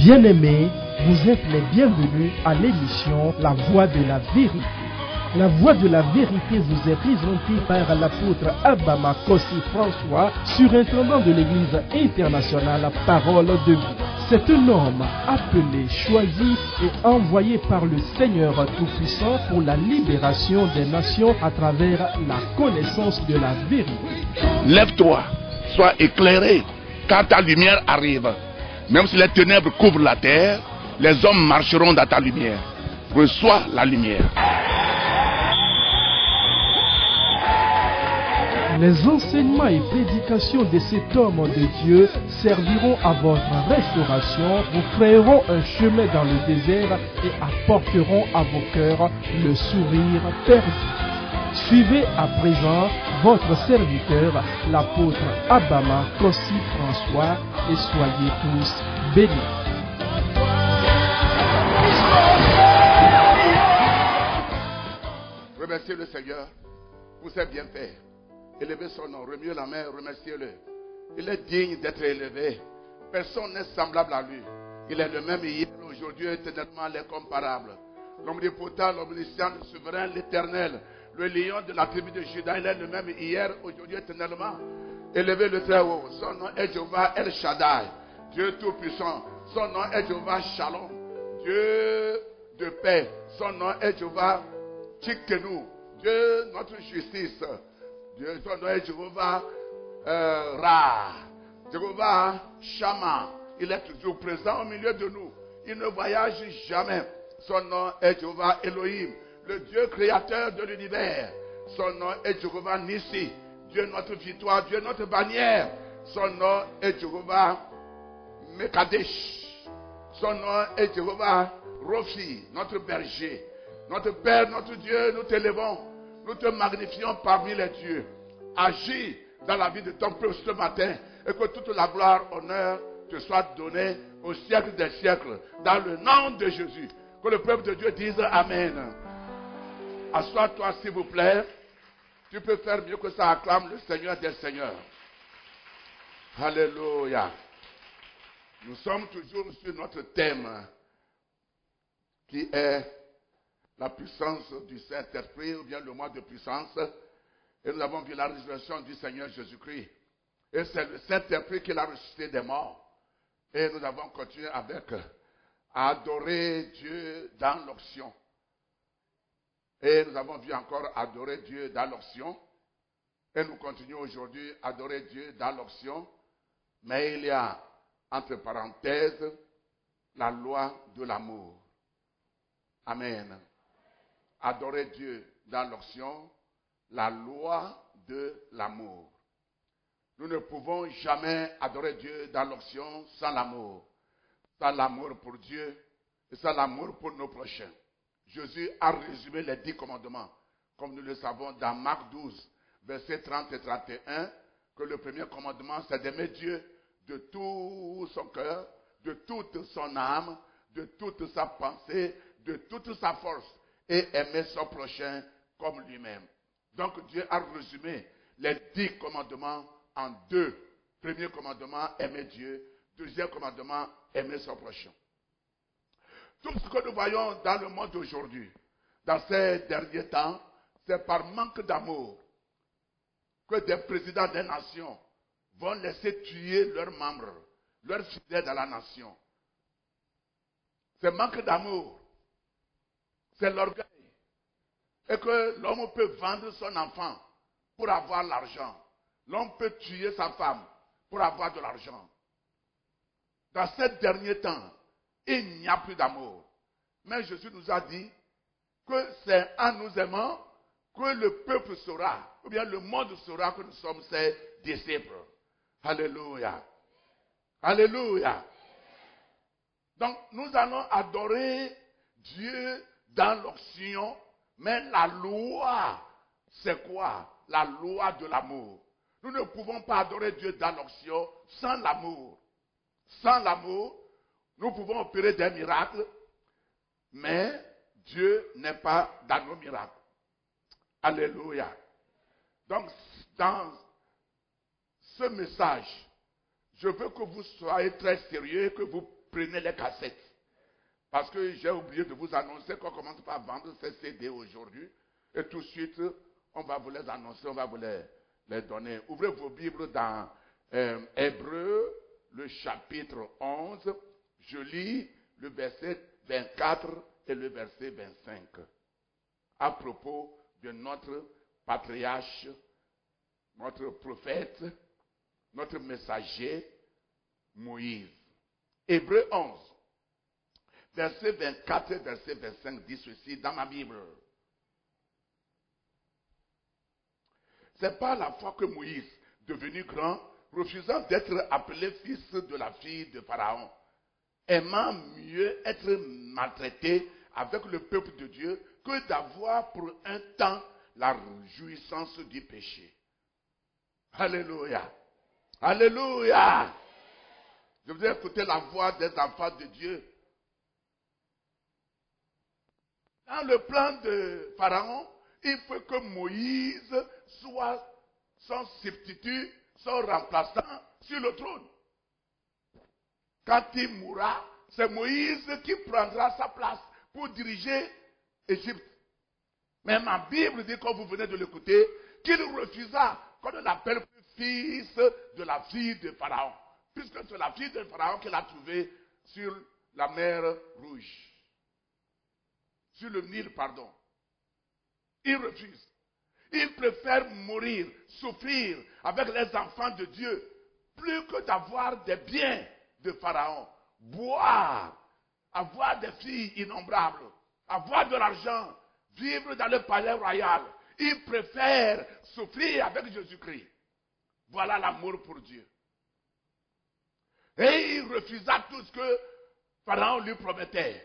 Bien-aimés, vous êtes les bienvenus à l'émission La Voix de la Vérité. La Voix de la Vérité vous est présentée par l'apôtre Abba Kossi François, surintendant de l'Église internationale Parole de Vie. C'est un homme appelé, choisi et envoyé par le Seigneur Tout-Puissant pour la libération des nations à travers la connaissance de la vérité. Lève-toi, sois éclairé, car ta lumière arrive. Même si les ténèbres couvrent la terre, les hommes marcheront dans ta lumière. Reçois la lumière. Les enseignements et prédications de cet homme de Dieu serviront à votre restauration, vous créeront un chemin dans le désert et apporteront à vos cœurs le sourire perdu. Suivez à présent votre serviteur, l'apôtre Abba Kossi François, et soyez tous bénis. Remerciez le Seigneur pour ses bienfaits. Élevez son nom, remuez la main, remerciez-le. Il est digne d'être élevé. Personne n'est semblable à lui. Il est le même hier, aujourd'hui, éternellement l'incomparable. L'omnipotent, l'omniscient, le souverain, l'éternel. Le lion de la tribu de Juda, il est le même hier, aujourd'hui, éternellement. Élevez le très haut. Son nom est Jéhovah El Shaddai, Dieu tout-puissant. Son nom est Jéhovah Shalom, Dieu de paix. Son nom est Jéhovah Tsidkenu, Dieu notre justice. Dieu, son nom est Jéhovah Ra, Jéhovah Shama. Il est toujours présent au milieu de nous. Il ne voyage jamais. Son nom est Jéhovah Elohim, le Dieu créateur de l'univers. Son nom est Jéhovah Nissi, Dieu notre victoire, Dieu notre bannière. Son nom est Jéhovah Mekadesh. Son nom est Jéhovah Rofi, notre berger. Notre Père, notre Dieu, nous t'élevons. Nous te magnifions parmi les dieux. Agis dans la vie de ton peuple ce matin et que toute la gloire, honneur te soit donnée au siècle des siècles. Dans le nom de Jésus. Que le peuple de Dieu dise Amen. Assois-toi s'il vous plaît. Tu peux faire mieux que ça. Acclame le Seigneur des Seigneurs. Alléluia. Nous sommes toujours sur notre thème qui est la puissance du Saint-Esprit, ou bien le mois de puissance. Et nous avons vu la résurrection du Seigneur Jésus-Christ. Et c'est le Saint-Esprit qui l'a ressuscité des morts. Et nous avons continué avec à adorer Dieu dans l'onction. Et nous avons vu encore adorer Dieu dans l'onction. Et nous continuons aujourd'hui à adorer Dieu dans l'onction. Mais il y a, entre parenthèses, la loi de l'amour. Amen. Adorer Dieu dans l'onction, la loi de l'amour. Nous ne pouvons jamais adorer Dieu dans l'onction sans l'amour. Sans l'amour pour Dieu et sans l'amour pour nos prochains. Jésus a résumé les 10 commandements, comme nous le savons dans Marc 12, versets 30 et 31, que le premier commandement, c'est d'aimer Dieu de tout son cœur, de toute son âme, de toute sa pensée, de toute sa force, et aimer son prochain comme lui-même. Donc Dieu a résumé les 10 commandements en 2. Premier commandement, aimer Dieu. Deuxième commandement, aimer son prochain. Tout ce que nous voyons dans le monde d'aujourd'hui, dans ces derniers temps, c'est par manque d'amour que des présidents des nations vont laisser tuer leurs membres, leurs fidèles dans la nation. C'est manque d'amour. C'est l'orgueil. Et que l'homme peut vendre son enfant pour avoir l'argent. L'homme peut tuer sa femme pour avoir de l'argent. Dans ces derniers temps, il n'y a plus d'amour. Mais Jésus nous a dit que c'est en nous aimant que le peuple saura, ou bien le monde saura que nous sommes ses disciples. Alléluia. Alléluia. Donc, nous allons adorer Dieu dans l'onction, mais la loi, c'est quoi? La loi de l'amour. Nous ne pouvons pas adorer Dieu dans l'onction sans l'amour. Sans l'amour, nous pouvons opérer des miracles, mais Dieu n'est pas dans nos miracles. Alléluia. Donc, dans ce message, je veux que vous soyez très sérieux, que vous prenez les cassettes. Parce que j'ai oublié de vous annoncer qu'on commence par vendre ces CD aujourd'hui. Et tout de suite, on va vous les annoncer, on va vous les donner. Ouvrez vos Bibles dans Hébreux, le chapitre 11. Je lis le verset 24 et le verset 25. À propos de notre patriarche, notre prophète, notre messager, Moïse. Hébreux 11, verset 24 et verset 25 dit ceci dans ma Bible. C'est par la foi que Moïse, devenu grand, refusant d'être appelé fils de la fille de Pharaon, aimant mieux être maltraité avec le peuple de Dieu que d'avoir pour un temps la jouissance du péché. Alléluia. Alléluia. Je voudrais écouter la voix des enfants de Dieu. Dans le plan de Pharaon, il faut que Moïse soit son substitut, son remplaçant sur le trône. Quand il mourra, c'est Moïse qui prendra sa place pour diriger l'Égypte. Mais ma Bible dit, comme vous venez de l'écouter, qu'il refusa qu'on ne l'appelle plus fils de la fille de Pharaon. Puisque c'est la fille de Pharaon qu'il a trouvée sur la mer Rouge. Sur le Nil, pardon. Il refuse. Il préfère mourir, souffrir avec les enfants de Dieu, plus que d'avoir des biens de Pharaon, boire, avoir des filles innombrables, avoir de l'argent, vivre dans le palais royal. Il préfère souffrir avec Jésus-Christ. Voilà l'amour pour Dieu. Et il refusa tout ce que Pharaon lui promettait.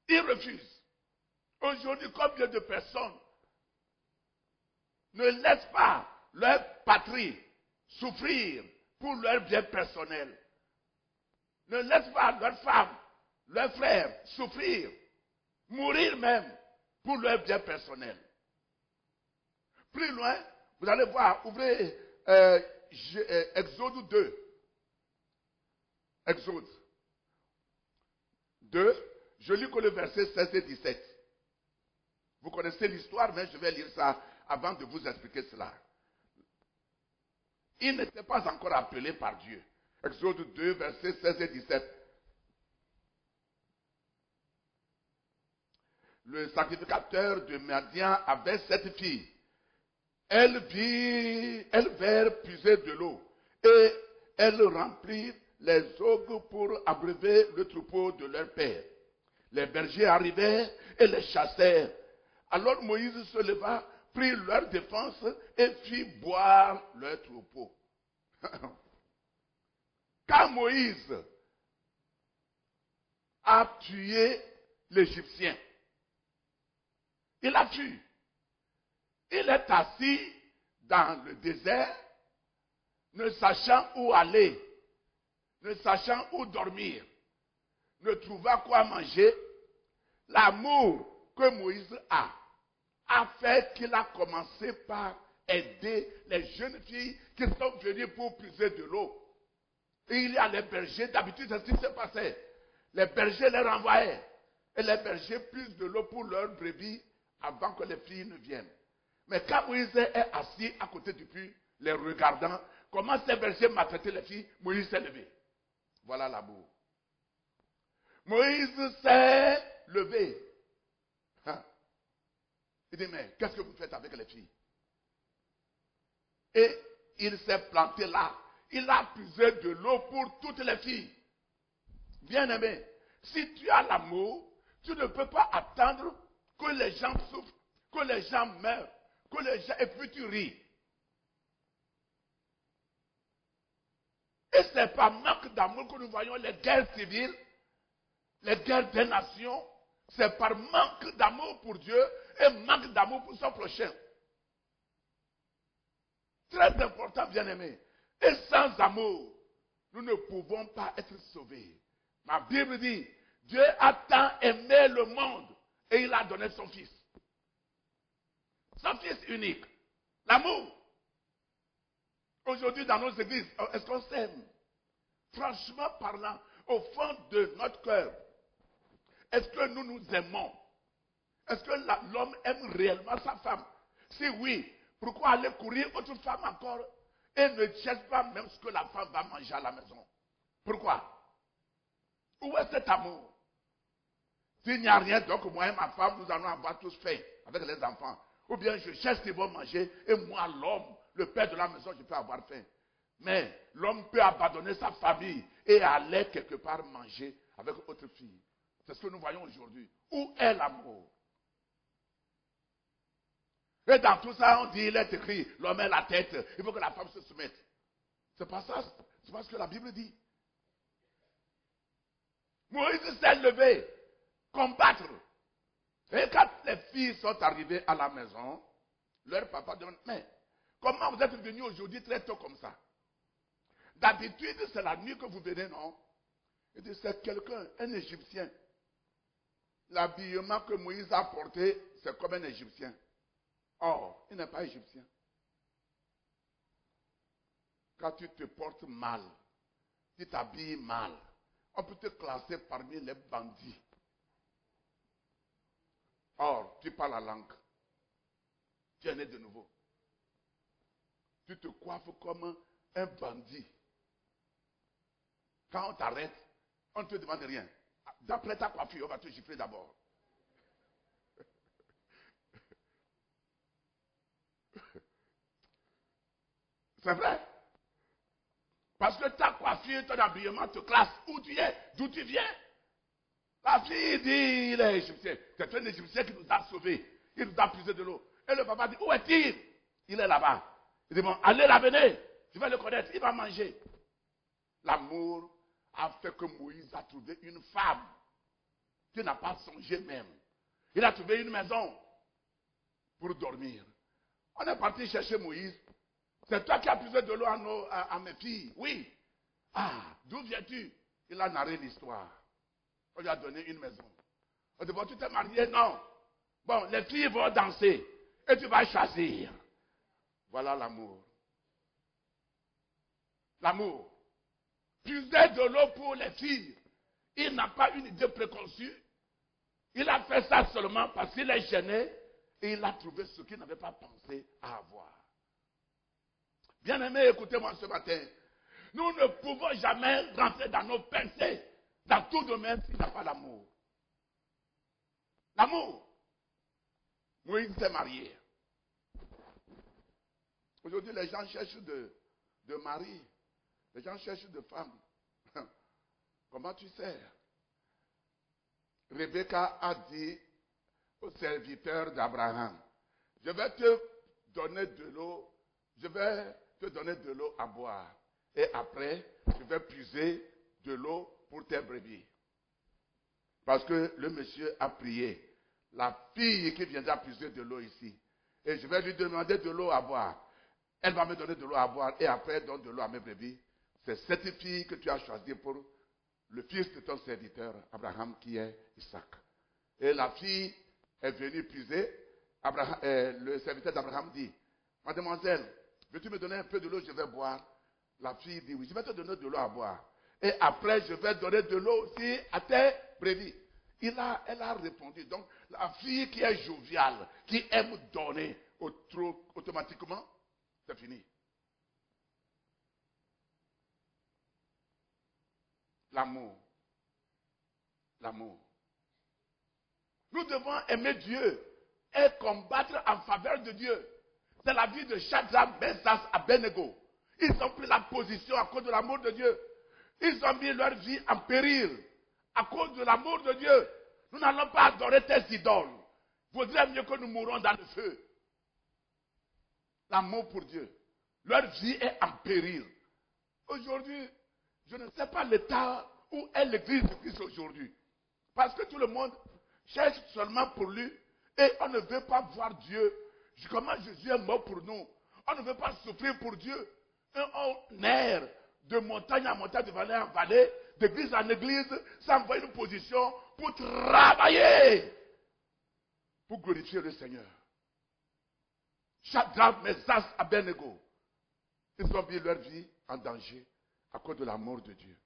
Il refuse. Aujourd'hui, combien de personnes ne laissent pas leur patrie souffrir pour leur bien personnel? Ne laissent pas leurs femmes, leurs frères souffrir, mourir même pour leur bien personnel. Plus loin, vous allez voir, ouvrez Exode 2. Exode 2, je lis que le verset 16 et 17. Vous connaissez l'histoire, mais je vais lire ça avant de vous expliquer cela. Il n'était pas encore appelé par Dieu. Exode 2, versets 16 et 17. Le sacrificateur de Madian avait 7 filles. Elles vinrent puiser de l'eau et elles remplirent les augues pour abreuver le troupeau de leur père. Les bergers arrivèrent et les chassèrent. Alors Moïse se leva, prit leur défense et fit boire leur troupeau. Quand Moïse a tué l'Égyptien, il a fui. Il est assis dans le désert, ne sachant où aller, ne sachant où dormir, ne trouvant quoi manger. L'amour que Moïse a fait qu'il a commencé par aider les jeunes filles qui sont venues pour puiser de l'eau. Et il y a les bergers, d'habitude c'est ce qui se passait. Les bergers les renvoyaient. Et les bergers puisent de l'eau pour leurs brebis avant que les filles ne viennent. Mais quand Moïse est assis à côté du puits, les regardant, comment ces bergers maltraitaient les filles, Moïse s'est levé. Voilà l'amour. Moïse s'est levé. Il dit, mais qu'est-ce que vous faites avec les filles? Et il s'est planté là. Il a puisé de l'eau pour toutes les filles. Bien-aimé, si tu as l'amour, tu ne peux pas attendre que les gens souffrent, que les gens meurent, que les gens... Et puis tu ris. Et c'est par manque d'amour que nous voyons les guerres civiles, les guerres des nations. C'est par manque d'amour pour Dieu et manque d'amour pour son prochain. Très important, bien-aimé. Et sans amour, nous ne pouvons pas être sauvés. Ma Bible dit, Dieu a tant aimé le monde et il a donné son Fils. Son Fils unique. L'amour. Aujourd'hui, dans nos églises, est-ce qu'on s'aime? Franchement parlant, au fond de notre cœur, est-ce que nous nous aimons? Est-ce que l'homme aime réellement sa femme? Si oui, pourquoi aller courir autre femme encore et ne cherche pas même ce que la femme va manger à la maison? Pourquoi? Où est cet amour? S'il n'y a rien, donc moi et ma femme, nous allons avoir tous faim avec les enfants. Ou bien je cherche ce qu'ils vont manger et moi, l'homme, le père de la maison, je peux avoir faim. Mais l'homme peut abandonner sa famille et aller quelque part manger avec autre fille. C'est ce que nous voyons aujourd'hui. Où est l'amour? Et dans tout ça, on dit, il est écrit, l'homme est la tête, il faut que la femme se soumette. C'est pas ça, c'est pas ce que la Bible dit. Moïse s'est levé, combattre. Et quand les filles sont arrivées à la maison, leur papa demande, mais comment vous êtes venus aujourd'hui très tôt comme ça? D'habitude, c'est la nuit que vous venez, non? Il dit, c'est quelqu'un, un Égyptien. L'habillement que Moïse a porté, c'est comme un Égyptien. Or, il n'est pas Égyptien. Quand tu te portes mal, tu t'habilles mal, on peut te classer parmi les bandits. Or, tu parles la langue. Tu es né de nouveau. Tu te coiffes comme un bandit. Quand on t'arrête, on ne te demande rien. D'après ta coiffure, on va te gifler d'abord. C'est vrai. Parce que ta coiffure, ton habillement te classe où tu es, d'où tu viens. La fille dit, il est égyptien. C'est un Égyptien qui nous a sauvés. Il nous a puisé de l'eau. Et le papa dit, où est-il? Il est là-bas. Il dit, bon, allez l'amener. Je vais le connaître. Il va manger. L'amour a fait que Moïse a trouvé une femme qui n'a pas songé même. Il a trouvé une maison pour dormir. On est parti chercher Moïse. C'est toi qui as puisé de l'eau à mes filles. Oui. Ah, d'où viens-tu? Il a narré l'histoire. On lui a donné une maison. On dit, bon, tu t'es marié? Non. Bon, les filles vont danser. Et tu vas choisir. Voilà l'amour. L'amour. Puiser de l'eau pour les filles. Il n'a pas une idée préconçue. Il a fait ça seulement parce qu'il est gêné. Et il a trouvé ce qu'il n'avait pas pensé à avoir. Bien-aimés, écoutez-moi ce matin. Nous ne pouvons jamais rentrer dans nos pensées, dans tout domaine, s'il n'y a pas l'amour. L'amour. Moïse s'est marié. Aujourd'hui, les gens cherchent de mari. Les gens cherchent de femmes. Comment tu sais? Rebecca a dit au serviteur d'Abraham, je vais te donner de l'eau, je vais te donner de l'eau à boire. Et après, je vais puiser de l'eau pour tes brebis. Parce que le monsieur a prié. La fille qui viendra puiser de l'eau ici. Et je vais lui demander de l'eau à boire. Elle va me donner de l'eau à boire. Et après, elle donne de l'eau à mes brebis. C'est cette fille que tu as choisie pour le fils de ton serviteur, Abraham, qui est Isaac. Et la fille est venue puiser. Le serviteur d'Abraham dit, mademoiselle, veux-tu me donner un peu de l'eau, je vais boire? La fille dit, oui, je vais te donner de l'eau à boire. Et après, je vais donner de l'eau aussi à tes brebis. Elle a répondu. Donc, la fille qui est joviale, qui aime donner automatiquement, c'est fini. L'amour. L'amour. Nous devons aimer Dieu et combattre en faveur de Dieu. C'est la vie de Shadrach, Meshach, Abednego. Ils ont pris la position à cause de l'amour de Dieu. Ils ont mis leur vie en péril à cause de l'amour de Dieu. Nous n'allons pas adorer tes idoles. Il vaudrait mieux que nous mourons dans le feu. L'amour pour Dieu. Leur vie est en péril. Aujourd'hui, je ne sais pas l'état où est l'église de Christ aujourd'hui. Parce que tout le monde cherche seulement pour lui et on ne veut pas voir Dieu. Comment Jésus est mort pour nous. On ne veut pas souffrir pour Dieu. Et on erre de montagne en montagne, de vallée en vallée, d'église en église, sans avoir une position pour travailler, pour glorifier le Seigneur. Shadrach, Meshach, Abednego. Ils ont mis leur vie en danger à cause de l'amour de Dieu.